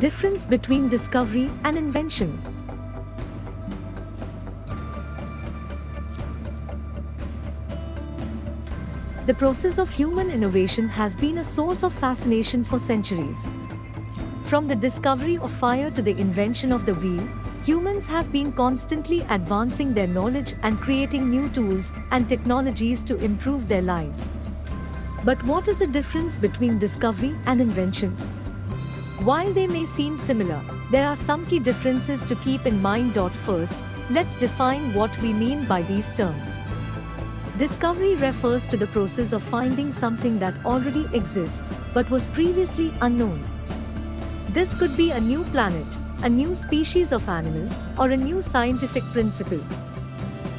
Difference between discovery and invention. The process of human innovation has been a source of fascination for centuries. From the discovery of fire to the invention of the wheel, humans have been constantly advancing their knowledge and creating new tools and technologies to improve their lives. But what is the difference between discovery and invention? While they may seem similar, there are some key differences to keep in mind. First, let's define what we mean by these terms. Discovery refers to the process of finding something that already exists but was previously unknown. This could be a new planet, a new species of animal, or a new scientific principle.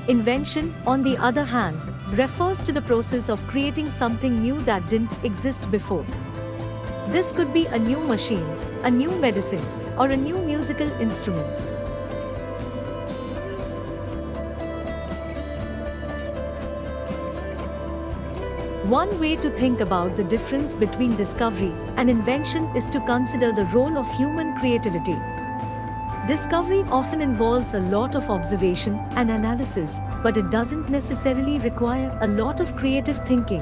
Invention, on the other hand, refers to the process of creating something new that didn't exist before. This could be a new machine, a new medicine, or a new musical instrument. One way to think about the difference between discovery and invention is to consider the role of human creativity. Discovery often involves a lot of observation and analysis, but it doesn't necessarily require a lot of creative thinking.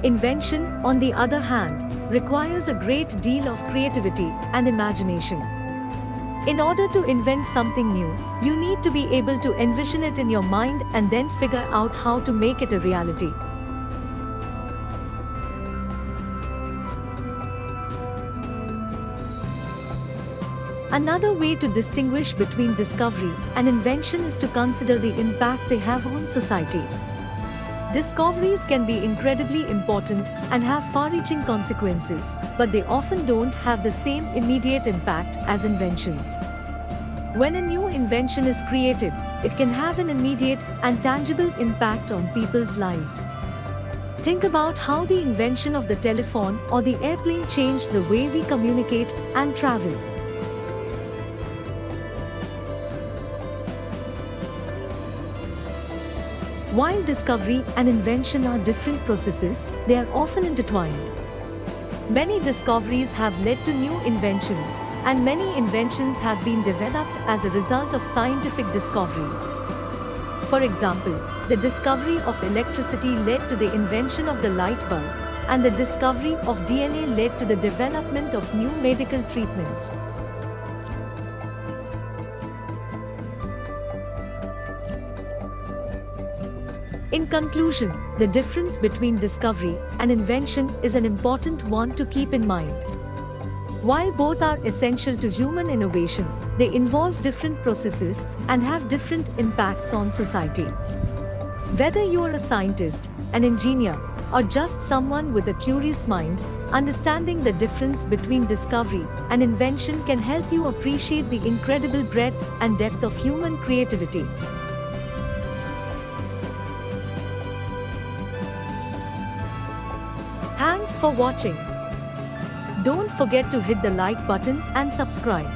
Invention, on the other hand, requires a great deal of creativity and imagination. In order to invent something new, you need to be able to envision it in your mind and then figure out how to make it a reality. Another way to distinguish between discovery and invention is to consider the impact they have on society. Discoveries can be incredibly important and have far-reaching consequences, but they often don't have the same immediate impact as inventions. When a new invention is created, it can have an immediate and tangible impact on people's lives. Think about how the invention of the telephone or the airplane changed the way we communicate and travel. While discovery and invention are different processes, they are often intertwined. Many discoveries have led to new inventions, and many inventions have been developed as a result of scientific discoveries. For example, the discovery of electricity led to the invention of the light bulb, and the discovery of DNA led to the development of new medical treatments. In conclusion, the difference between discovery and invention is an important one to keep in mind. While both are essential to human innovation, they involve different processes and have different impacts on society. Whether you are a scientist, an engineer, or just someone with a curious mind, understanding the difference between discovery and invention can help you appreciate the incredible breadth and depth of human creativity. Thanks for watching. Don't forget to hit the like button and subscribe.